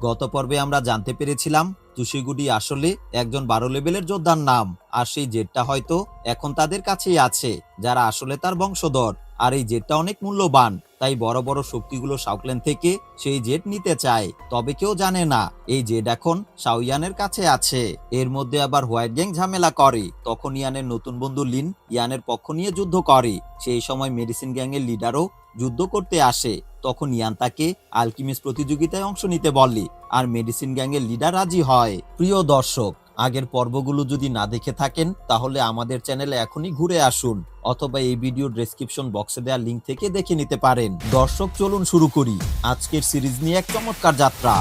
গত পর্বে আমরা জানতে পেরেছিলাম তুশিগুডি আসলে একজন 12 লেভেলের যোদ্ধার নাম, আর সেই জেটটা হয়তো এখন তাদের কাছেই আছে, যারা আসলে তার বংশধর। আর এই জেটটা অনেক মূল্যবান, তাই বড় বড় শক্তিগুলো শাওক্লেন থেকে সেই জেট নিতে চায়। তবে কেউ জানে না এই জেট এখন শাওয়ানের কাছে আছে। এর মধ্যে আবার হোয়াইট গ্যাং ঝামেলা করে। তখন ইয়ানের নতুন বন্ধু লিন ইয়ানের পক্ষ নিয়ে যুদ্ধ করে। সেই সময় মেডিসিন গ্যাংয়ের লিডারও যুদ্ধ করতে আসে। তখন ইয়ান তাকে আলকিমিস্ট প্রতিযোগিতায় অংশ নিতে বলে, আর মেডিসিন গ্যাংয়ের লিডার রাজি হয়। প্রিয় দর্শক, আগের পর্বগুলো যদি না দেখে থাকেন তাহলে আমাদের চ্যানেলে এখনই ঘুরে আসুন, অথবা এই ভিডিও ডেসক্রিপশন বক্সে দেওয়া লিংক থেকে দেখে নিতে পারেন। দর্শক, চলুন শুরু করি আজকের সিরিজ নিয়ে এক চমৎকার যাত্রা।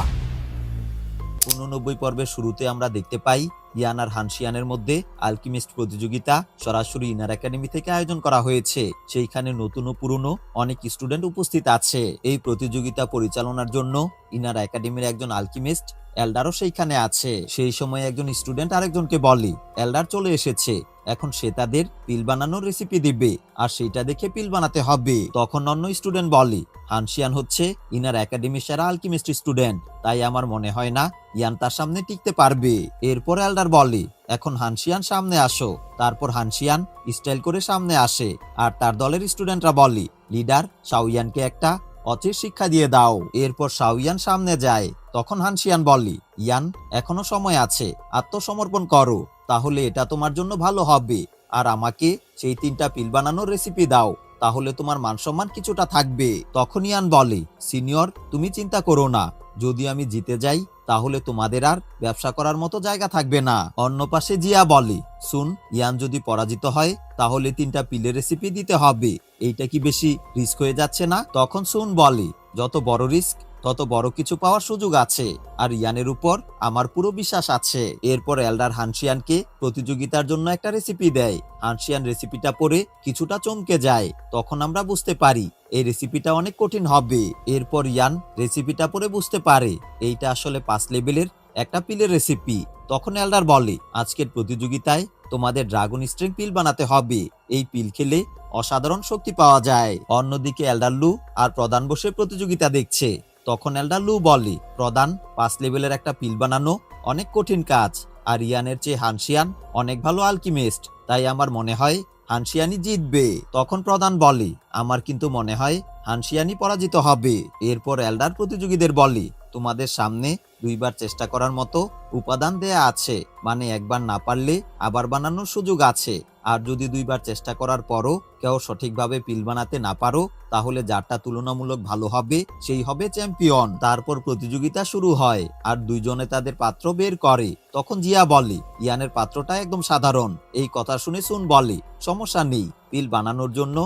89 পর্বের শুরুতে আমরা দেখতে পাই ইয়ান আর হানশিয়ানের মধ্যে আলকিমিস্ট প্রতিযোগিতা সরাসরি ইনার একাডেমি থেকে আয়োজন করা হয়েছে। সেইখানে নতুন ও পুরনো অনেক স্টুডেন্ট উপস্থিত আছে। এই প্রতিযোগিতা পরিচালনার জন্য ইনার একাডেমির একজন আলকিমিস্ট এল্ডারও সেইখানে আছে। সেই সময় একজন স্টুডেন্ট আরেকজনকে বলে এল্ডার চলে এসেছে, এখন সে তাদের পিল বানানোর রেসিপি দিবে, আর সেইটা দেখে পিল বানাতে হবে। তখন অন্য স্টুডেন্ট বলে হানশিয়ান হচ্ছে ইনার একাডেমির সেরা আলকিমিস্ট স্টুডেন্ট, তাই আমার মনে হয় না ইয়ান তার সামনে টিকতে পারবে। এরপর এল্ডার বলে এখন হানশিয়ান সামনে আসো। তারপর হানশিয়ান স্টাইল করে সামনে আসে, আর তার দলের স্টুডেন্টরা বলে লিডার শাওয়ানকে একটা অচির শিক্ষা দিয়ে দাও। এরপর শাওয়ান সামনে যায়। তখন হানশিয়ান বলে ইয়ান, এখনো সময় আছে, আত্মসমর্পণ করো, তাহলে এটা তোমার জন্য ভালো হবে। আর আমাকে সেই 3টা পিল বানানোর রেসিপি দাও, তাহলে তোমার মানসম্মান কিছুটা থাকবে। তখন ইয়ান বলে সিনিয়র, তুমি চিন্তা করো না, যদি আমি জিতে যাই তাহলে তোমাদের আর ব্যবসা করার মতো জায়গা থাকবে না। অন্য পাশে জিয়া বলে শুন, ইয়ান যদি পরাজিত হয় তাহলে 3টা পিলের রেসিপি দিতে হবে। এইটা কি বেশি রিস্ক হয়ে যাচ্ছে না? তখন সুন বলে যত বড় রিস্ক তত বড় কিছু পাওয়ার সুযোগ আছে, আর ইয়ানের উপর আমার পুরো বিশ্বাস আছে। এরপর এল্ডার হানশিয়ানকে প্রতিযোগিতার জন্য একটা রেসিপি দেয়। হানশিয়ান রেসিপিটা পড়ে কিছুটা চমকে যায়। তখন আমরা বুঝতে পারি এই রেসিপিটা অনেক কঠিন হবে। এরপর ইয়ান রেসিপিটা পড়ে বুঝতে পারে এইটা আসলে 5 লেভেলের একটা পিলের রেসিপি। তখন এল্ডার বলে আজকের প্রতিযোগিতায় তোমাদের ড্রাগন স্ট্রিং পিল বানাতে হবে, এই পিল খেলে অসাধারণ শক্তি পাওয়া যায়। অন্যদিকে এল্ডার লু আর প্রধান বসে প্রতিযোগিতা দেখছে। তখন এল্ডার লু বলে প্রধান, 5 লেভেলের একটা পিল বানানো অনেক কঠিন কাজ, আর ইয়ানের চেয়ে হানশিয়ান অনেক ভালো আলকিমিস্ট, তাই আমার মনে হয় হানশিয়ানি জিতবে। তখন প্রধান বলে আমার কিন্তু মনে হয় হানশিয়ানি পরাজিত হবে। এরপর এল্ডার প্রতিযোগীদের বলে তোমাদের সামনে 2বার চেষ্টা করার মতো উপাদান দেয়া আছে, মানে একবার না পারলে আবার বানানোর সুযোগ আছে। আর যদি 2বার চেষ্টা করার পরও কেউ সঠিকভাবে পিল বানাতে না পারো, তাহলে যারটা তুলনামূলক ভালো হবে সেই হবে চ্যাম্পিয়ন। তারপর প্রতিযোগিতা শুরু হয়, আর দুইজনে তাদের পাত্র বের করে। তখন জিয়া বলে ইয়ানের পাত্রটা একদম সাধারণ। এই কথা শুনে সুন বলে সমস্যা নেই, পিল বানানোর জন্য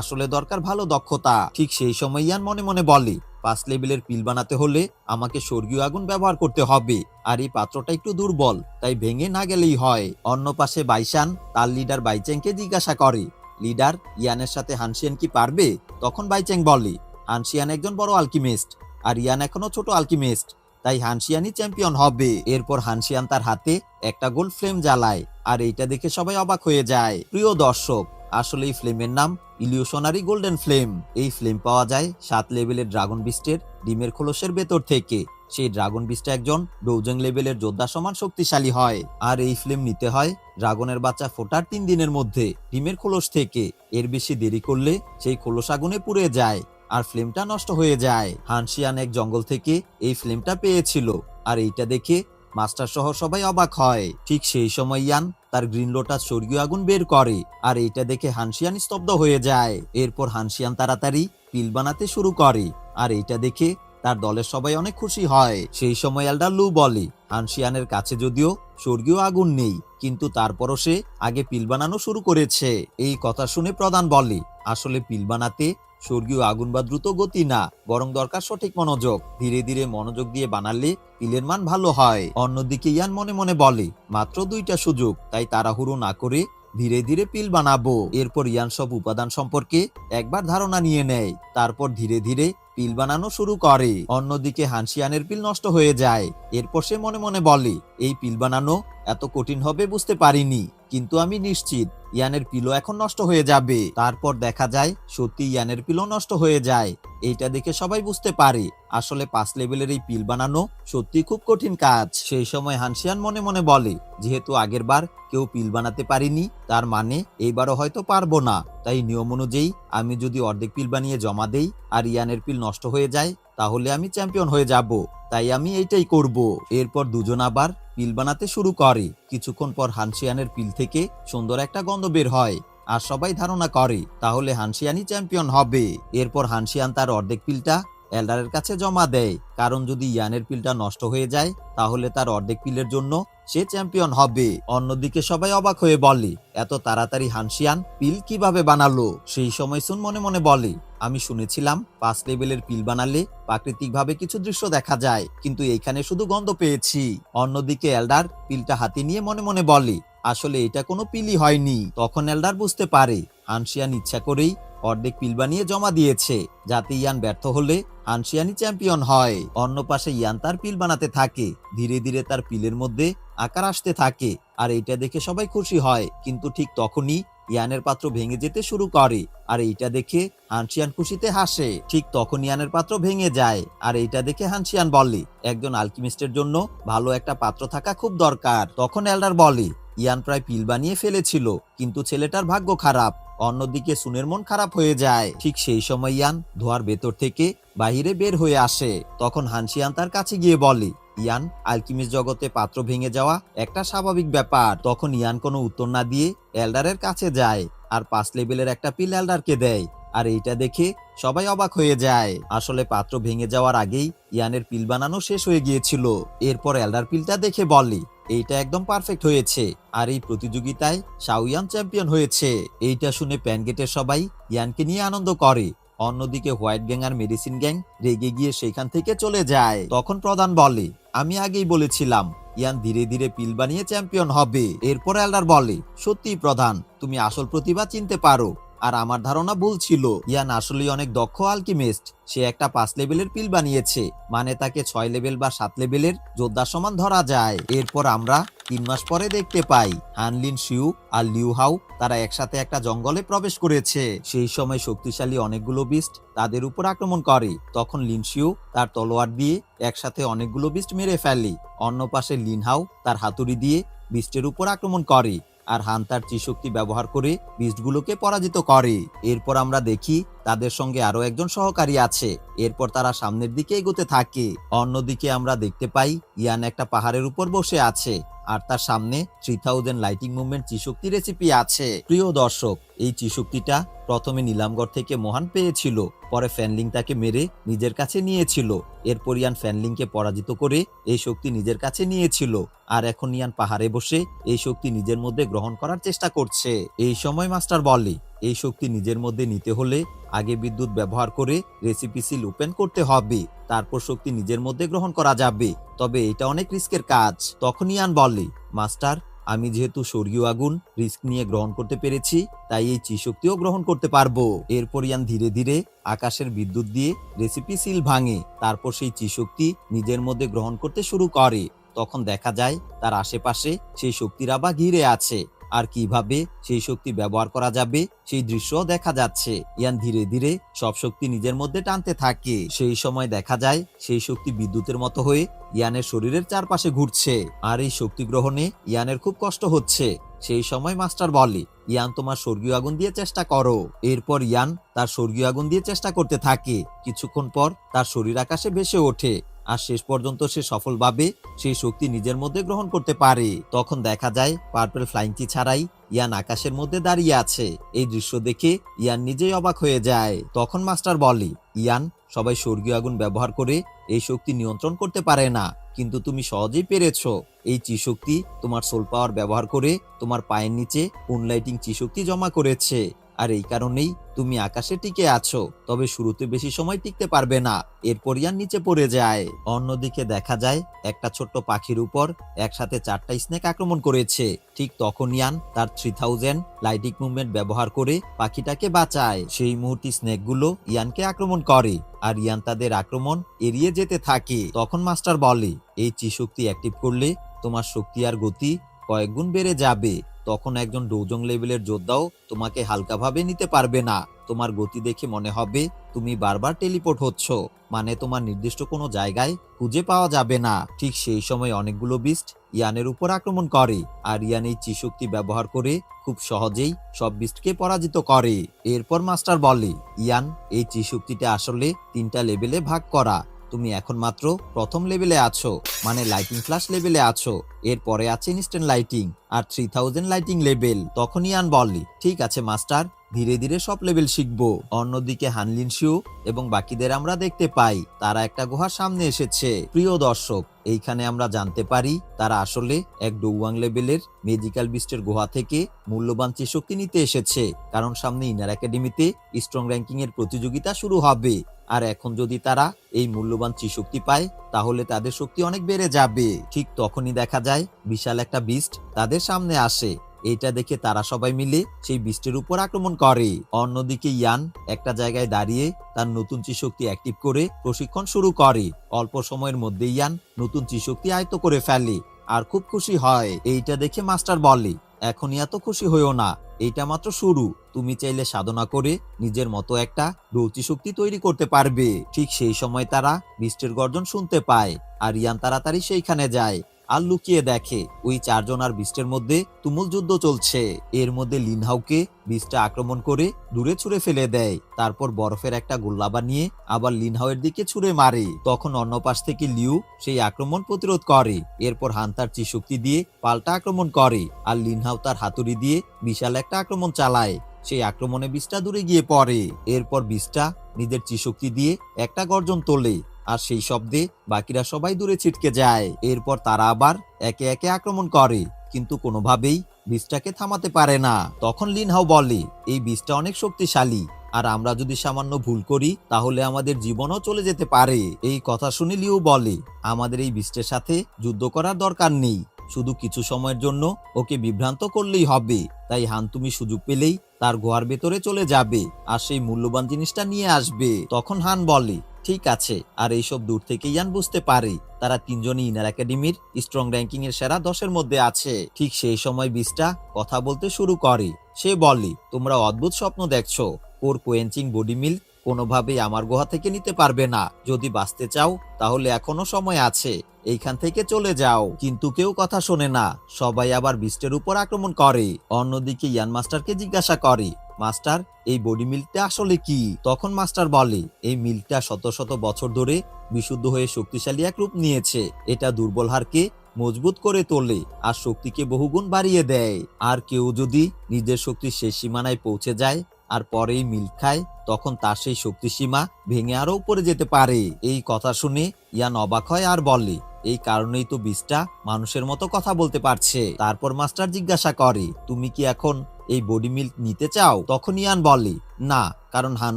আসলে দরকার ভালো দক্ষতা। ঠিক সেই সময় ইয়ান মনে মনে বলে 5 লেভেলের পিল বানাতে হলে আমাকে স্বর্গীয় আগুন ব্যবহার করতে হবে, আর এই পাত্রটা একটু দুর্বল, তাই ভেঙে না গেলেই হয়। অন্য পাশে বাইশান তার লিডার বাইচেংকে জিজ্ঞাসা করে লিডার, ইয়ানের সাথে হানশিয়ান কি পারবে? তখন বাইচেং বলে হানশিয়ান একজন বড় আলকিমিস্ট, আর ইয়ান এখনো ছোট আলকিমিস্ট, তাই হানশিয়ানই চ্যাম্পিয়ন হবে। এরপর হানশিয়ান তার হাতে একটা গোল্ড ফ্লেম জ্বালায়, আর এইটা দেখে সবাই অবাক হয়ে যায়। প্রিয় দর্শক, আসলে এই ফ্লেমের নাম ইলিউশনারি গোল্ডেন ফ্লেম। এই ফ্লেম পাওয়া যায় 7 লেভেলের ড্রাগন বিস্টের ডিমের খোলসের ভেতর থেকে। সেই ড্রাগন বিস্টটা একজন ডৌজং লেভেলের যোদ্ধা সমান শক্তিশালী হয়, আর এই ফ্লেম নিতে হয় ড্রাগনের বাচ্চা ফোটার 3 দিনের মধ্যে ডিমের খোলস থেকে। এর বেশি দেরি করলে সেই খোলস আগুনে পুড়ে যায়, আর ফ্লেমটা নষ্ট হয়ে যায়। হানশিয়ান এক জঙ্গল থেকে এই ফ্লেমটা পেয়েছিল, আর এইটা দেখে মাস্টার সহ সবাই অবাক হয়। ঠিক সেই সময় ইয়ান তার গ্রিন লোটাস স্বর্গীয় আগুন বের করে, আর এইটা দেখে হানশিয়ান স্তব্ধ হয়ে যায়। এরপর হানশিয়ান তাড়াতাড়ি পিল বানাতে শুরু করে, আর এইটা দেখে তার দলের সবাই অনেক খুশি হয়। সেই সময় এল্ডার লু বলে হানশিয়ানের কাছে যদিও স্বর্গীয় আগুন নেই, কিন্তু তারপরও সে আগে পিল বানানো শুরু করেছে। এই কথা শুনে প্রধান বলে আসলে পিল বানাতে স্বর্গীয় আগুন বা দ্রুত গতি না, বরং দরকার সঠিক মনোযোগ। ধীরে ধীরে মনোযোগ দিয়ে বানালে পিলের মান ভালো হয়। অন্যদিকে ইয়ান মনে মনে বলে মাত্র 2টা সুযোগ, তাই তাড়াহুড়ো না করে ধীরে ধীরে পিল বানাবো। এরপর ইয়ান সব উপাদান সম্পর্কে একবার ধারণা নিয়ে নেয়, তারপর ধীরে ধীরে পিল বানানো শুরু করে। অন্যদিকে হানশিয়ানের পিল নষ্ট হয়ে যায়। এরপর সে মনে মনে বলে এই পিল বানানো এত কঠিন হবে বুঝতে পারিনি। কিন্তু আমি নিশ্চিত ইয়ানের পিলো এখন নষ্ট হয়ে যাবে। তারপর দেখা যায় সত্যি ইয়ানের পিলো নষ্ট হয়ে যায়। এইটা দেখে সবাই বুঝতে পারে আসলে 5 লেভেলের এই পিল বানানো সত্যি খুব কঠিন কাজ। সেই সময় হানসিয়ান মনে মনে বলে, যেহেতু আগের বার কেউ পিল বানাতে পারিনি, তার মানে এইবারও হয়তো পারবো না। তাই নিয়ম অনুযায়ী আমি যদি অর্ধেক পিল বানিয়ে জমা দেই আর ইয়ানের পিল নষ্ট হয়ে যায়, তাহলে আমি চ্যাম্পিয়ন হয়ে যাব। তাই আমি এইটাই করব। এরপর দুজন আবার পিল বানাতে শুরু করে। কিছুক্ষণ পর হানসিয়ানের পিল থেকে সুন্দর একটা গন্ধ বের হয় আর সবাই ধারণা করে তাহলে হানসিয়ানই চ্যাম্পিয়ন হবে। এরপর হানসিয়ান তার অর্ধেক পিলটা এল্ডারের কাছে জমা দেয়, কারণ যদি ইয়ানের পিলটা নষ্ট হয়ে যায় তাহলে তার অর্ধেক পিলের জন্য সে চ্যাম্পিয়ন হবে। অন্যদিকে সবাই অবাক হয়ে বলে, এত তাড়াতাড়ি হানসিয়ান পিল কিভাবে বানালো? সেই সময় সুন মনে মনে বলে, আমি শুনেছিলাম 5 লেভেলের পিল বানালে প্রাকৃতিকভাবে কিছু দৃশ্য দেখা যায়, কিন্তু এইখানে শুধু গন্ধ পেয়েছি। অন্যদিকে এল্ডার পিলটা হাতে নিয়ে মনে মনে বলে, আসলে এটা কোনো পিলই হয়নি। তখন এল্ডার বুঝতে পারে হানসিয়ান ইচ্ছা করেই অর্ধেক পিল বানিয়ে জমা দিয়েছে, যাতে ইয়ান ব্যর্থ হলে হানসিয়ানই চ্যাম্পিয়ন হয়। অন্য পাশে ইয়ান তার পিল বানাতে থাকে। ধীরে ধীরে তার পিলের মধ্যে আকার আসতে থাকে আর এইটা দেখে সবাই খুশি হয়। কিন্তু ঠিক তখনই ইয়ানের পাত্র ভেঙে যেতে শুরু করে আর এইটা দেখে হানসিয়ান খুশিতে হাসে। ঠিক তখন ইয়ানের পাত্র ভেঙে যায় আর এইটা দেখে হানসিয়ান বলে, একজন আলকেমিস্টের জন্য ভালো একটা পাত্র থাকা খুব দরকার। তখন এল্ডার বলে, ইয়ান প্রায় পিল বানিয়ে ফেলেছিল, কিন্তু ছেলেটার ভাগ্য খারাপ। অন্যদিকে সুনের মন খারাপ হয়ে যায়। ঠিক সেই সময় ইয়ান ধোয়ার ভেতর থেকে বাহিরে বের হয়ে আসে। তখন হানসিয়ান তার কাছে গিয়ে বলে, ইয়ান, আলকেমিস্ট জগতে পাত্র ভেঙে যাওয়া একটা স্বাভাবিক ব্যাপার। তখন ইয়ান কোনো উত্তর না দিয়ে এল্ডারের কাছে যায় আর 5 লেভেলের একটা পিল এল্ডারকে দেয়। আর এইটা দেখে সবাই অবাক হয়ে যায়। আসলে পাত্র ভেঙে যাওয়ার আগেই ইয়ানের পিল বানানো শেষ হয়ে গিয়েছিল। এরপর এল্ডার পিলটা দেখে বলে, এইটা একদম পারফেক্ট হয়েছে আর এই প্রতিযোগিতায় শাওয়ান চ্যাম্পিয়ন হয়েছে। এইটা শুনে প্যানগেটের সবাই ইয়ানকে নিয়ে আনন্দ করে। অন্যদিকে হোয়াইট গ্যাং আর মেডিসিন গ্যাং রেগে গিয়ে সেখান থেকে চলে যায়। তখন প্রধান বলে, আমি আগেই বলেছিলাম ইয়ান ধীরে ধীরে পিল বানিয়ে চ্যাম্পিয়ন হবে। এরপর এল্ডার বলে, সত্যি প্রধান, তুমি আসল প্রতিভা চিনতে পারো আর আমার ধারণা ভুল ছিল। ইয়ান আসলেই অনেক দক্ষ আলকেমিস্ট। সে একটা 5 লেভেলের পিল বানিয়েছে, মানে তাকে 6 লেভেল বা 7 লেভেলের যোদ্ধার সমান ধরা যায়। এরপর আমরা 3 মাস পরে দেখতে পাই হানলিন শিউ আর লিউ হাউ তারা একসাথে একটা জঙ্গলে প্রবেশ করেছে। সেই সময় শক্তিশালী অনেকগুলো বিস্ট তাদের উপর আক্রমণ করে। তখন লিন শিউ তার তলোয়ার দিয়ে একসাথে অনেকগুলো বিস্ট মেরে ফেলে। অন্য পাশে লিন হাউ তার হাতুড়ি দিয়ে বিস্টের উপর আক্রমণ করে আর হান তার চিশক্তি ব্যবহার করে বিস্টগুলোকে পরাজিত করে। এরপর আমরা দেখি তাদের সঙ্গে আরো একজন সহকারী আছে। এরপর তারা সামনের দিকে এগোতে থাকে। অন্যদিকে আমরা দেখতে পাই ইয়ান একটা পাহাড়ের উপর বসে আছে আর তার সামনে 3000 লাইটিং মুভমেন্ট চিশক্তি রেসিপি আছে। প্রিয় দর্শক, এই চিশক্তিটা প্রথমে নীলামগড় থেকে মোহান পেয়েছিল, পরে ফ্যানলিং তাকে মেরে নিজের কাছে নিয়েছিল। এরপর ইয়ান ফ্যানলিংকে পরাজিত করে এই শক্তি নিজের কাছে নিয়েছিল আর এখন ইয়ান পাহাড়ে বসে এই শক্তি নিজের মধ্যে গ্রহণ করার চেষ্টা করছে। এই সময় মাস্টার বলে, এই শক্তি নিজের মধ্যে নিতে হলে আগে বিদ্যুৎ ব্যবহার করে রেসিপি সিল ওপেন করতে হবে, তারপর শক্তি নিজের মধ্যে গ্রহণ করা যাবে। তবে এটা অনেক রিস্কের কাজ। তখন ইয়ান বলে, মাস্টার, আমি যেহেতু স্বর্গীয় আগুন রিস্ক নিয়ে গ্রহণ করতে পেরেছি, তাই এই চিশক্তিও গ্রহণ করতে পারবো। এরপর ইয়ান ধীরে ধীরে আকাশের বিদ্যুৎ দিয়ে রেসিপি সিল ভাঙে, তারপর সেই চিশক্তি নিজের মধ্যে গ্রহণ করতে শুরু করে। তখন দেখা যায় তার আশেপাশে সেই শক্তির আবার ঘিরে আছে আর কিভাবে সেই শক্তি ব্যবহার করা যাবে সেই দৃশ্য দেখা যাচ্ছে। ইয়ান ধীরে ধীরে সব শক্তি নিজের মধ্যে টানতে থাকে। সেই সময় দেখা যায় সেই শক্তি বিদ্যুতের মতো হয়ে ইয়ানের শরীরের চারপাশে ঘুরছে আর এই শক্তি গ্রহণে ইয়ানের খুব কষ্ট হচ্ছে। সেই সময় মাস্টার বলে, ইয়ান, তোমার স্বর্গীয় আগুন দিয়ে চেষ্টা করো। এরপর ইয়ান তার স্বর্গীয় আগুন দিয়ে চেষ্টা করতে থাকে। কিছুক্ষণ পর তার শরীর আকাশে ভেসে ওঠে আর শেষ পর্যন্ত সে সফলভাবে সেই শক্তি নিজের মধ্যে গ্রহণ করতে পারে। তখন দেখা যায় পার্পল ফ্লাইংটি ছাড়াই ইয়ান আকাশের মধ্যে দাঁড়িয়ে আছে। এই দৃশ্য দেখে ইয়ান নিজেই অবাক হয়ে যায়। তখন মাস্টার বলে, ইয়ান, সবাই স্বর্গীয় আগুন ব্যবহার করে এই শক্তি নিয়ন্ত্রণ করতে পারে না, কিন্তু তুমি সহজেই পেরেছো। এই চিশক্তি তোমার সোল পাওয়ার ব্যবহার করে তোমার পায়ের নিচে মুনলাইটিং চিশক্তি জমা করেছে আর এই কারণেই তুমি আকাশে টিকে আছো। তবে শুরুতে বেশি সময় টিকতে পারবে না, এরপর ইয়ান নিচে পড়ে যায়। অন্যদিকে দেখা যায় একটা ছোট্ট পাখির উপর একসাথে 4টা স্নেক আক্রমণ করেছে। ঠিক তখন ইয়ান তার 3000 লাইটিং মুভমেন্ট ব্যবহার করে পাখিটাকে বাঁচায়। সেই মুহূর্তে স্নেকগুলো ইয়ানকে আক্রমণ করে আর ইয়ান তাদের আক্রমণ এড়িয়ে যেতে থাকে। তখন মাস্টার বলে, এই চিশক্তি অ্যাক্টিভ করলে তোমার শক্তি আর গতি কয়েক গুণ বেড়ে যাবে। তখন একজন ডোজং লেভেলের যোদ্ধাও তোমাকে হালকাভাবে নিতে পারবে না। তোমার গতি দেখে মনে হবে তুমি বারবার টেলিপোর্ট হচ্ছ, মানে তোমার নির্দিষ্ট কোনো জায়গায় খুঁজে পাওয়া যাবে না। ঠিক সেই সময় অনেকগুলো বিস্ট ইয়ানের উপর আক্রমণ করে, আর ইয়ান এই চি শক্তি ব্যবহার করে খুব সহজেই সব বিস্টকে পরাজিত করে। এরপর মাস্টার বলে, ইয়ান, এই চি শক্তিটা আসলে 3টা লেভেলে ভাগ করা। তুমি এখন মাত্র প্রথম লেভেলে আছো, মানে লাইটিং ফ্ল্যাশ লেভেলে আছো। এরপরে আছে ইনস্ট্যান্ট লাইটিং আর 3000 লাইটিং লেভেল। তখন ইয়ান বলে, ঠিক আছে মাস্টার, ধীরে ধীরে সব লেভেল শিখবো। অন্যদিকে হানলিন শিউ এবং বাকিদের আমরা দেখতে পাই তারা একটা গুহার সামনে এসেছে। প্রিয় দর্শক, এইখানে আমরা জানতে পারি তারা আসলে এক ডৌয়াং লেভেলের ম্যাজিক্যাল বিস্টের গুহা থেকে মূল্যবান চি শক্তি নিতে এসেছে, কারণ সামনে ইনার একাডেমিতে স্ট্রং র্যাঙ্কিং এর প্রতিযোগিতা শুরু হবে। আর এখন যদি তারা এই মূল্যবান চি শক্তি পায় তাহলে তাদের শক্তি অনেক বেড়ে যাবে। ঠিক তখনই দেখা যায় বিশাল একটা বিস্ট তাদের সামনে আসে। এটা দেখে তারা সবাই মিলে সেই বিস্টের উপর আক্রমণ করে। অন্যদিকে ইয়ান একটা জায়গায় দাঁড়িয়ে তার নতুন চি শক্তি অ্যাক্টিভ করে প্রশিক্ষণ শুরু করে। অল্প সময়ের মধ্যে ইয়ান নতুন চি শক্তি আয়ত্ত করে ফেলে আর খুব খুশি হয়। এইটা দেখে মাস্টার বলে, এখনই এত খুশি হইও না, এইটা মাত্র শুরু। তুমি চাইলে সাধনা করে নিজের মতো একটা রৌচি শক্তি তৈরি করতে পারবে। ঠিক সেই সময় তারা বিস্টের গর্জন শুনতে পায়, আর ইয়ান তাড়াতাড়ি সেইখানে যায় আর লুকিয়ে দেখে ওই 4 জন আর বিস্টের মধ্যে তুমুল যুদ্ধ চলছে। এর মধ্যে লিনহাউকে বিস্টটা আক্রমণ করে দূরে ছুঁড়ে ফেলে দেয়, তারপর বরফের একটা গোল্লা বানিয়ে আবার লিনহাউয়ের দিকে ছুঁড়ে মারে। তখন অন্য পাশ থেকে লিউ সেই আক্রমণ প্রতিরোধ করে। এরপর হান তার চি শক্তি দিয়ে পাল্টা আক্রমণ করে, আর লিনহাউ তার হাতুড়ি দিয়ে বিশাল একটা আক্রমণ চালায়। সেই আক্রমণে বিস্টটা দূরে গিয়ে পড়ে। এরপর বিস্টটা নিজের চি শক্তি দিয়ে একটা গর্জন তোলে, আর সেই শব্দে বাকিরা সবাই দূরে ছিটকে যায়। এরপর তারা আবার একে একে আক্রমণ করে, কিন্তু কোনোভাবেই বিস্টটাকে থামাতে পারে না। তখন লিনহাউ বলে, এই বিস্টটা অনেক শক্তিশালী, আর আমরা যদি সামান্য ভুল করি তাহলে আমাদের জীবনও চলে যেতে পারে। এই কথা শুনে লিউ বলে, আমাদের এই বিস্টের সাথে যুদ্ধ করার দরকার নেই, শুধু কিছু সময়ের জন্য ওকে বিভ্রান্ত করলেই হবে। তাই হান, তুমি সুযোগ পেলেই তার গুহার ভেতরে চলে যাবে আর সেই মূল্যবান জিনিসটা নিয়ে আসবে। তখন হান বলে, ঠিক আছে। আর এইসব দূর থেকে ইয়ান বুঝতে পারে তারা 3 জনই ইনার একাডেমির স্ট্রং র্যাঙ্কিং এর সেরা 10-এর মধ্যে আছে। ঠিক সেই সময় বিস্টটা কথা বলতে শুরু করে। সে বলে, তোমরা অদ্ভুত স্বপ্ন দেখছো, কোর কোয়েঞ্চিং বডি মিল কোনোভাবেই আমার গুহা থেকে নিতে পারবে না। যদি বাঁচতে চাও তাহলে এখনো সময় আছে, এইখান থেকে চলে যাও। কিন্তু কেউ কথা শোনে না, সবাই আবার বিস্টের উপর আক্রমণ করে। অন্যদিকে ইয়ান মাস্টারকে জিজ্ঞাসা করে, মাস্টার, এই বডি মিল্কটা আসলে কি? তখন মাস্টার বলে, এই মিল্কটা শত শত বছর ধরে বিশুদ্ধ হয়ে শক্তিশালী এক রূপ নিয়েছে। এটা দুর্বল হাড়কে মজবুত করে তোলে আর শক্তিকে বহুগুণ বাড়িয়ে দেয়। আর কেউ যদি নিজের শক্তির শেষ সীমানায় পৌঁছে যায় আর পরেই মিল্ক খায়, তখন তার সেই শক্তি সীমা ভেঙে আরো উপরে যেতে পারে। এই কথা শুনে ইয়ান অবাক হয় আর বলে, এই কারণেই তো বিস্টটা মানুষের মতো কথা বলতে পারছে। তারপর মাস্টার জিজ্ঞাসা করে, তুমি কি এখন এই বডি মিল্ক নিতে চাও? তখন ইয়ান বলে, না, কারণ হান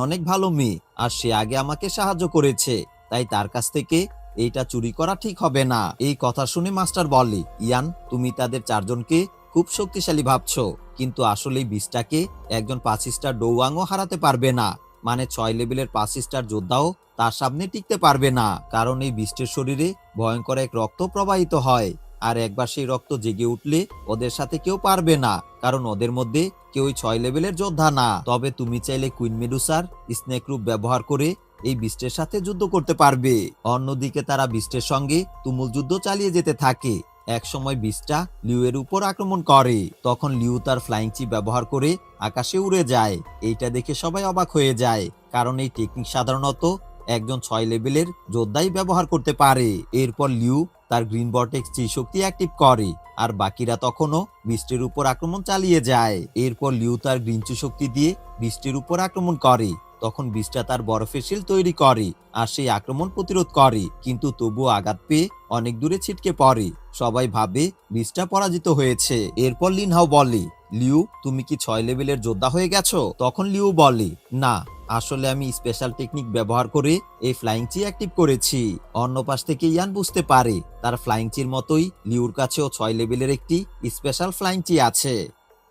অনেক ভালো মেয়ে আর সে আগে আমাকে সাহায্য করেছে, তাই তার কাছ থেকে এইটা চুরি করা ঠিক হবে না। এই কথা শুনে মাস্টার বলে, ইয়ান, তুমি তাদের 4 জনকে খুব শক্তিশালী ভাবছো, কিন্তু আসলে এই বিস্টটাকে একজন 5 স্টার ডৌয়াংও হারাতে পারবে না। মানে 6 লেভেলের 5 স্টার যোদ্ধাও তার সামনে টিকতে পারবে না, কারণ এই বিস্টের শরীরে ভয়ঙ্কর এক রক্ত প্রবাহিত হয়, আর একবার সেই রক্ত জেগে উঠলে ওদের সাথে কেউ পারবে না, কারণ ওদের মধ্যে কেউই 6 লেভেলের যোদ্ধা না। তবে তুমি চাইলে কুইন মেডুসার স্নেক রূপ ব্যবহার করে এই বিস্টের সাথে যুদ্ধ করতে পারবে। অন্যদিকে তারা বিস্টের সঙ্গে তুমুল যুদ্ধ চালিয়ে যেতে থাকে। এক সময় বিস্টটা লিউ এর উপর আক্রমণ করে। তখন লিউ তার ফ্লাইং চি ব্যবহার করে আকাশে উড়ে যায়। এইটা দেখে সবাই অবাক হয়ে যায়, কারণ এই টেকনিক সাধারণত একজন 6 লেভেলের যোদ্ধাই ব্যবহার করতে পারে। এরপর লিউ তার গ্রিন বর্টেক্স চি শক্তি অ্যাক্টিভ করে, আর বাকিরা তখনও বিস্টের উপর আক্রমণ চালিয়ে যায়। এরপর লিউ তার গ্রিন চি শক্তি দিয়ে বিস্টের উপর আক্রমণ করে। তখন বিস্টটা তার বরফের শিল তৈরি করে আর সেই আক্রমণ প্রতিরোধ করে, কিন্তু তবুও আঘাত পেয়ে অনেক দূরে ছিটকে পড়ে। সবাই ভাবে বিস্টটা পরাজিত হয়েছে। এরপর লিনহাউ বলে, লিউ, তুমি কি 6 লেভেলের যোদ্ধা হয়ে গেছো? তখন লিউ বলে, না, আসলে আমি স্পেশাল টেকনিক ব্যবহার করে এই ফ্লাইং চি অ্যাক্টিভ করেছি। অন্য পাশ থেকে ইয়ান বুঝতে পারে তার ফ্লাইং চির মতোই লিউর কাছেও 6 লেভেলের একটি স্পেশাল ফ্লাইং চি আছে।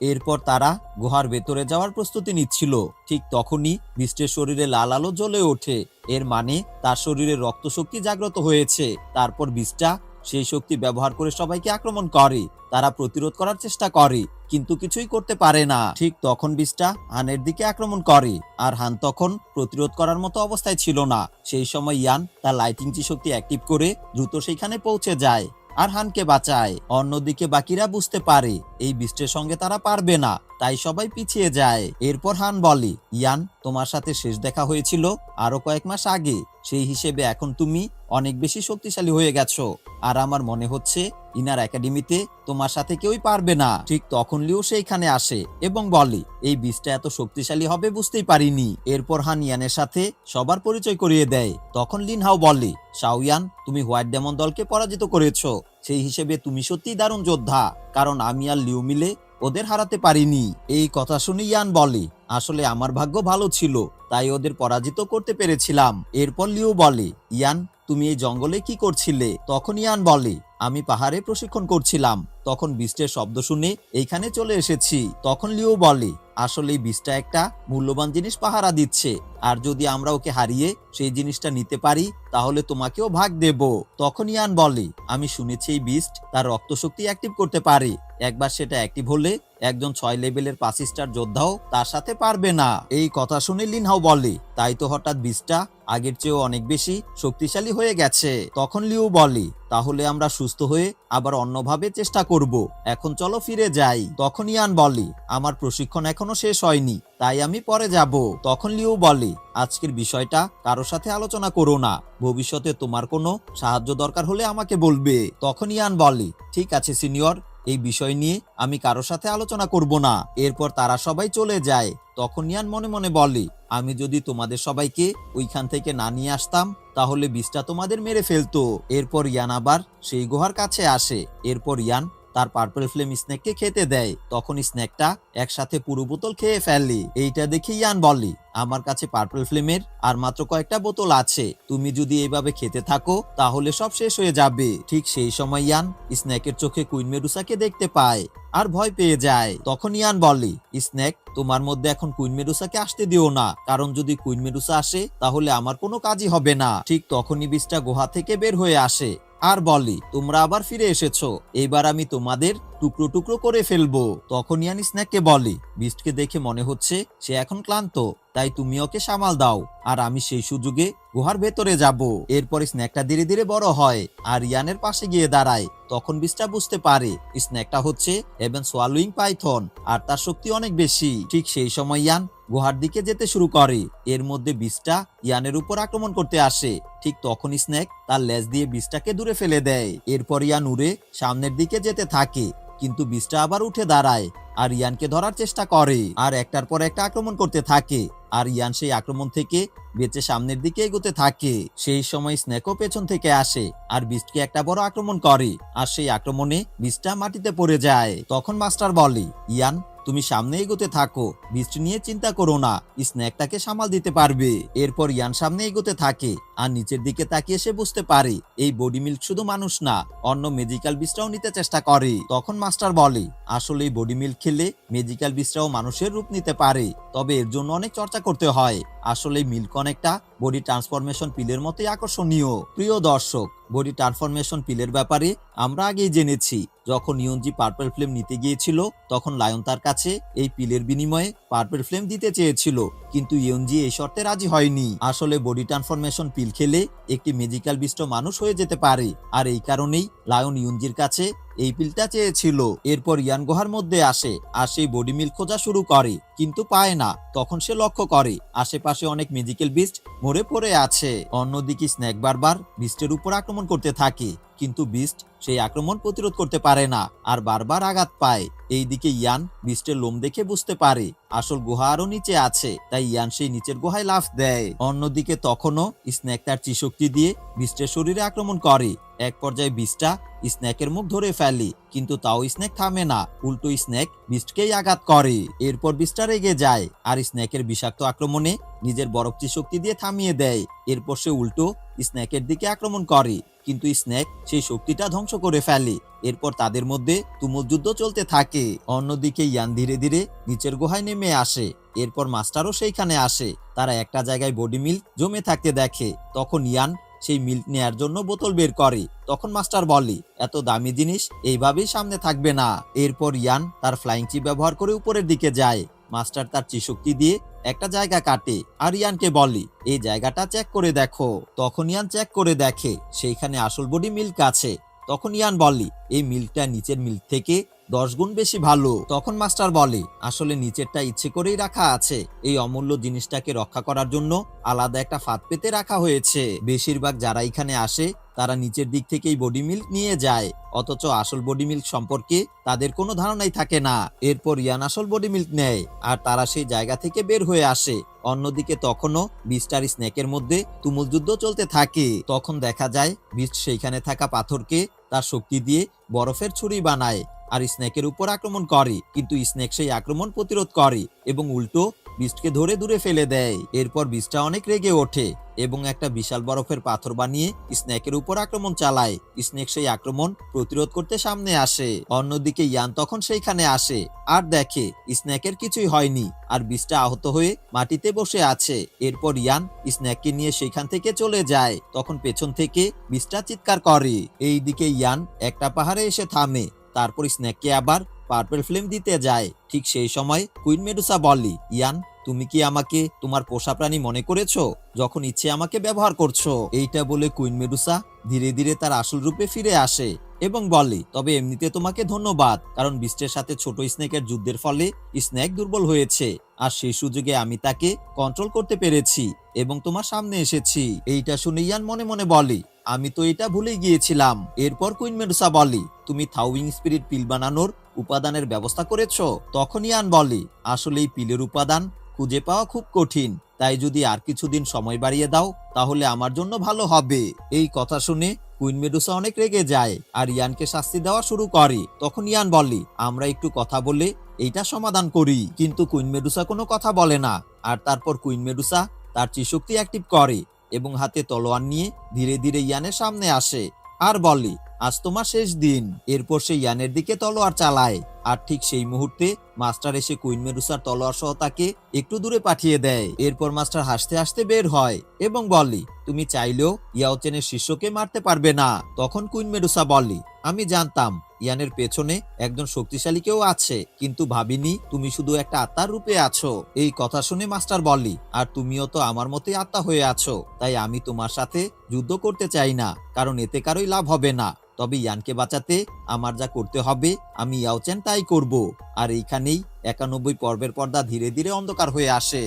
এরপর তারা গুহার ভেতরে যাওয়ার প্রস্তুতি নিচ্ছিল। ঠিক তখনই বিস্টের শরীরে লাল আলো জ্বলে ওঠে, এর মানে তার শরীরে রক্ত শক্তি জাগ্রত হয়েছে। তারপর বিস্টটা সেই শক্তি ব্যবহার করে সবাইকে আক্রমণ করে। তারা প্রতিরোধ করার চেষ্টা করে, কিন্তু কিছুই করতে পারে না। ঠিক তখন বিস্টটা হানের দিকে আক্রমণ করে, আর হান তখন প্রতিরোধ করার মতো অবস্থায় ছিল না। সেই সময় ইয়ান তার লাইটিং শক্তি অ্যাক্টিভ করে দ্রুত সেইখানে পৌঁছে যায় আর হানকে বাঁচায়। অন্যদিকে বাকিরা বুঝতে পারে এই বিস্টের সঙ্গে তারা পারবে না, তাই সবাই পিছিয়ে যায়। এরপর হান বলে, ইয়ান, তোমার সাথে শেষ দেখা হয়েছিল আরো কয়েক মাস আগে, সেই হিসেবে এখন তুমি অনেক বেশি শক্তিশালী হয়ে গেছো, আর আমার মনে হচ্ছে ইনার একাডেমিতে তোমার সাথে কেউই পারবে না। ঠিক তখন লিও সেইখানে আসে এবং বলে, এই বীজটা এত শক্তিশালী হবে বুঝতেই পারিনি। এরপর হান ইয়ানের সাথে সবার পরিচয় করিয়ে দেয়। তখন লিনহাও বলে, শাওয়ান, তুমি হোয়াইট ডেমন দলকে পরাজিত করেছো, সেই হিসেবে তুমি সত্যিই দারুণ যোদ্ধা, কারণ আমি আর লিও মিলে ওদের হারাতে পারিনি। এই কথা শুনে ইয়ান বলে, আসলে আমার ভাগ্য ভালো ছিল, তাই ওদের পরাজিত করতে পেরেছিলাম। এরপর লিও বলে, ইয়ান, তুমি এই জঙ্গলে কি করছিলে? তখন ইয়ান বলে, আমি পাহাড়ে প্রশিক্ষণ করছিলাম, তখন বীজের শব্দ শুনে এইখানে চলে এসেছি। তখন লিও বলে, আসলে এই বীজটা একটা মূল্যবান জিনিস পাহারা দিচ্ছে, আর যদি আমরা ওকে হারিয়ে সেই জিনিসটা নিতে পারি তাহলে তোমাকেও ভাগ দেব। তখন ইয়ান বলে, আমি শুনেছি এই বীজ তার রক্ত শক্তি অ্যাক্টিভ করতে পারে, একবার সেটা অ্যাক্টিভ হলে একজন 6 লেভেলের 5 স্টার যোদ্ধাও তার সাথে পারবে না। এই কথা শুনে লিনহাও বলে, তাই তো হঠাৎ বীজটা আগের চেয়েও অনেক বেশি শক্তিশালী হয়ে গেছে। তখন লিও বলে, তাহলে আমরা সুস্থ হয়ে আবার অন্যভাবে চেষ্টা করব, এখন চলো ফিরে যাই। তখন ইয়ান বলে, আমার প্রশিক্ষণ এখনো শেষ হয়নি, তাই আমি পরে যাব। তখন লিও বলে, আজকের বিষয়টা কারো সাথে আলোচনা করো না, ভবিষ্যতে তোমার কোনো সাহায্য দরকার হলে আমাকে বলবে। তখন ইয়ান বলে, ঠিক আছে সিনিয়র, এই বিষয় নিয়ে আমি কারো সাথে আলোচনা করব না। এরপর তারা সবাই চলে যায়। তখন ইয়ান মনে মনে বলে, আমি যদি তোমাদের সবাইকে ওইখান থেকে না নিয়ে আসতাম তাহলে বীজটা তোমাদের মেরে ফেলতো। এরপর ইয়ান আবার সেই গুহার কাছে আসে। এরপর ইয়ান তার পার্পল ফ্লেম স্নেককে খেতে দেয়। তখন স্নেকটা একসাথে পুরো বোতল খেয়ে ফেলে। এইটা দেখে ইয়ান বলে, আমার কাছে পার্পল ফ্লেমের আর মাত্র কয়েকটা বোতল আছে, তুমি যদি এইভাবে খেতে থাকো তাহলে সব শেষ হয়ে যাবে। ঠিক সেই সময় ইয়ান স্নেকের চোখে কুইন মেডুসাকে দেখতে পায় আর ভয় পেয়ে যায়। তখন ইয়ান বলে, স্নেক, তোমার মধ্যে এখন কুইন মেডুসাকে আসতে দিও না, কারণ যদি কুইন মেডুসা আসে তাহলে আমার কোনো কাজই হবে না। ঠিক তখনই বীজটা গুহা থেকে বের হয়ে আসে আর বলে, তোমরা আবার ফিরে এসেছো, এবার আমি তোমাদের টুকরো টুকরো করে ফেলবো। তখন ইয়ান স্নেককে বলে, বিস্টকে দেখে মনে হচ্ছে সে এখন ক্লান্ত, তাই তুমি ওকে সামাল দাও, আর আমি সেই সুযোগে গুহার ভেতরে যাব। এরপর স্নেকটা ধীরে ধীরে বড় হয় আর ইয়ানের পাশে গিয়ে দাঁড়ায়। তখন বিস্টটা বুঝতে পারে স্নেকটা হচ্ছে হেভেন সোয়ালোইং পাইথন, আর তার শক্তি অনেক বেশি। ঠিক সেই সময় ইয়ান গুহার দিকে যেতে শুরু করে। এর মধ্যে বিস্টটা ইয়ানের উপর আক্রমণ করতে আসে। ঠিক তখন স্নেক তার লেজ দিয়ে বিস্টটাকে দূরে ফেলে দেয়। এরপর ইয়ান উড়ে সামনের দিকে যেতে থাকে, কিন্তু বিস্টটা আবার উঠে দাঁড়ায় আর ইয়ানকে ধরার চেষ্টা করে, আর একটার পর একটা আক্রমণ করতে থাকে। আর ইয়ান সেই আক্রমণ থেকে বেঁচে সামনের দিকে এগোতে থাকে। সেই সময় স্নেকও পেছন থেকে আসে আর বিস্টকে একটা বড় আক্রমণ করে, আর সেই আক্রমণে বিস্টটা মাটিতে পড়ে যায়। তখন মাস্টার বলে, ইয়ান, তুমি সামনে এগোতে থাকো, বিস্ট নিয়ে চিন্তা করো না, স্নেকটাকে সামাল দিতে পারবে। এরপর ইয়ান সামনে এগোতে থাকে আর নিচের দিকে তাকিয়ে সে বুঝতে পারে এই বডি মিল্ক শুধু মানুষ না, অন্য ম্যাজিক্যাল বিস্টরাও নিতে চেষ্টা করে। তখন মাস্টার বলে, আসলে এই বডি মিল্ক খেলে ম্যাজিক্যাল বিস্টরাও মানুষের রূপ নিতে পারে, তবে এর জন্য অনেক চর্চা করতে হয়। আসলে মিল্ক অনেকটা বডি ট্রান্সফরমেশন পিলের মতোই আকর্ষণীয়। প্রিয় দর্শক, বডি ট্রান্সফরমেশন পিলের ব্যাপারে আমরা আগেই জেনেছি। যখন ইয়নজি পার্পল ফ্লেম নিতে গিয়েছিল তখন লায়ন তার কাছে এই পিলের বিনিময়ে পার্পল ফ্লেম দিতে চেয়েছিল, কিন্তু ইয়নজি এই শর্তে রাজি হয়নি। আসলে বডি ট্রান্সফরমেশন পিল খেলে একটি ম্যাজিক্যাল বিস্ট মানুষ হয়ে যেতে পারে, আর এই কারণেই লায়ন ইয়নজির কাছে এই পিলটা চেয়েছিল। এরপর ইয়ান গুহার মধ্যে আসে আর সেই বডি মিল্ক খোঁজা শুরু করে, কিন্তু পায় না। তখন সে লক্ষ্য করে আশেপাশে অনেক ম্যাজিক্যাল বিস্ট মরে পড়ে আছে। অন্যদিকে স্নেক বারবার বিস্টের উপর আক্রমণ করতে থাকে, কিন্তু বিস্ট সেই আক্রমণ প্রতিরোধ করতে পারে না আর বারবার আঘাত পায়। এইদিকে ইয়ান বিস্টের লোম দেখে বুঝতে পারে আসল গুহা আরো নিচে আছে, তাই ইয়ান সেই নিচের গুহায় লাফ দেয়। অন্যদিকে তখনও স্নেক তার চিশক্তি দিয়ে বিস্টের শরীরে আক্রমণ করে। এক পর্যায়ে বিস্টটা স্নেকের মুখ ধরে ফেলে, কিন্তু তাও স্নেক থামে না, উল্টো স্নেক বিস্টকেই আঘাত করে। এরপর বিস্টটা রেগে যায় আর স্নেকের বিষাক্ত আক্রমণে নিজের বরফ শক্তি দিয়ে থামিয়ে দেয়। এরপর সে উল্টো স্নেকের দিকে আক্রমণ করে, কিন্তু স্নেক সেই শক্তিটা ধ্বংস করে ফেলে। এরপর তাদের মধ্যে তুমুল যুদ্ধ চলতে থাকে। অন্যদিকে ইয়ান ধীরে ধীরে নিচের গুহায় নেমে আসে। এরপর মাস্টারও সেইখানে আসে। তারা একটা জায়গায় বডি মিল্ক জমে থাকতে দেখে। তখন ইয়ান সেই মিল্ক নেয়ার জন্য বোতল বের করে। তখন মাস্টার বলে, এত দামি জিনিস এইভাবেই সামনে থাকবে না। এরপর ইয়ান তার ফ্লাইং চিপ ব্যবহার করে উপরের দিকে যায়। মাস্টার তার চিশক্তি দিয়ে একটা জায়গা কাটে আর ইয়ানকে বলে, এই জায়গাটা চেক করে দেখো। তখন ইয়ান চেক করে দেখে সেইখানে আসল বডি মিল্ক আছে। তখন ইয়ান বলে, এই মিল্কটা নিচের মিল্ক থেকে 10 গুণ বেশি ভালো। তখন মাস্টার বলে, আসলে নিচেরটা ইচ্ছে করেই রাখা আছে। এই অমূল্য জিনিসটাকে রক্ষা করার জন্য আলাদা একটা ফাঁদ পেতে রাখা হয়েছে। বেশিরভাগ যারা এখানে আসে তারা নিচের দিক থেকেই বডি মিল্ক নিয়ে যায়, অথচ আসল বডি মিল্ক সম্পর্কে তাদের কোনো ধারণাই থাকে না। এরপর ইয়ান আসল বডি মিল্ক নেয় আর তারা সেই জায়গা থেকে বের হয়ে আসে। অন্যদিকে তখনও বিস্ট আর স্নেকের মধ্যে তুমুল যুদ্ধ চলতে থাকে। তখন দেখা যায় বিস্ট সেইখানে থাকা পাথরকে তার শক্তি দিয়ে বরফের ছুরি বানায় আর স্নেকের উপর আক্রমণ করে, কিন্তু স্নেক সেই আক্রমণ প্রতিরোধ করে এবং উল্টো বিস্টকে ধরে দূরে ফেলে দেয়। এরপর বিস্টটা অনেক রেগে ওঠে এবং একটা বিশাল বরফের পাথর বানিয়ে স্নেকের উপর আক্রমণ চালায়। স্নেক সেই আক্রমণ প্রতিরোধ করতে সামনে আসে। অন্যদিকে ইয়ান তখন সেইখানে আসে আর দেখে স্নেকের কিছুই হয়নি আর বিস্টটা আহত হয়ে মাটিতে বসে আছে। এরপর ইয়ান স্নেককে নিয়ে সেইখান থেকে চলে যায়। তখন পেছন থেকে বিস্টটা চিৎকার করে। এইদিকে ইয়ান একটা পাহাড়ে এসে থামে, তারপর স্নেককে আবার পার্পল ফ্লেম দিতে যায়। ঠিক সেই সময় কুইন মেডুসা বলে, ইয়ান তুমি কি আমাকে তোমার পোষা প্রাণী মনে করেছো, যখন ইচ্ছে আমাকে ব্যবহার করছো। এইটা বলে কুইন মেডুসা ধীরে ধীরে তার আসল রূপে ফিরে আসে এবং বলে, তবে এমনিতে তোমাকে ধন্যবাদ, কারণ বিস্টের সাথে ছোট স্নেকের যুদ্ধের ফলে স্নেক দুর্বল হয়েছে আর সেই সুযোগে আমি তাকে কন্ট্রোল করতে পেরেছি এবং তোমার সামনে এসেছি। এইটা শুনে ইয়ান মনে মনে বলে, আমি তো এটা ভুলেই গিয়েছিলাম। এরপর কুইন মেডুসা বলে, তুমি থাউইং স্পিরিট পিল বানানোর উপাদানের ব্যবস্থা করেছো। তখন ইয়ান বলে, আসলে এই পিলের উপাদান খুঁজে পাওয়া খুব কঠিন, তাই যদি আর কিছুদিন সময় বাড়িয়ে দাও তাহলে আমার জন্য ভালো হবে। এই কথা শুনে কুইন মেডুসা অনেক রেগে যায় আর ইয়ানকে শাস্তি দেওয়া শুরু করে। তখন ইয়ান বলে, আমরা একটু কথা বলে এইটা সমাধান করি, কিন্তু কুইন মেডুসা কোনো কথা বলে না। আর তারপর কুইন মেডুসা তার চিশক্তি অ্যাক্টিভ করে এবং হাতে তলোয়ার নিয়ে ধীরে ধীরে ইয়ানের সামনে আসে আর বলে, আজ তোমার শেষ দিন। এরপর সে ইয়ানের দিকে তলোয়ার চালায় আর ঠিক সেই মুহূর্তে মাস্টার এসে কুইন মেডুসার তলোয়ার সহ তাকে একটু দূরে পাঠিয়ে দেয়। এরপর মাস্টার হাসতে হাসতে বের হয় এবং বলে, তুমি চাইলেও ইয়াওচেনের শিষ্যকে মারতে পারবে না। তখন কুইন মেডুসা বলে, আমি জানতাম ইয়ানের পেছনে একজন শক্তিশালী কেউ আছে, কিন্তু ভাবিনি তুমি শুধু একটা আত্মার রূপে আছো। এই কথা শুনে মাস্টার বলে, আর তুমিও তো আমার মতোই আত্মা হয়ে আছো, তাই আমি তোমার সাথে যুদ্ধ করতে চাই না, কারণ এতে কারোই লাভ হবে না। তবে ইয়ানকে বাঁচাতে আমার যা করতে হবে আমি ইয়াওচেন তাই করব। আর এইখানেই 91 পর্বের পর্দা ধীরে ধীরে অন্ধকার হয়ে আসে।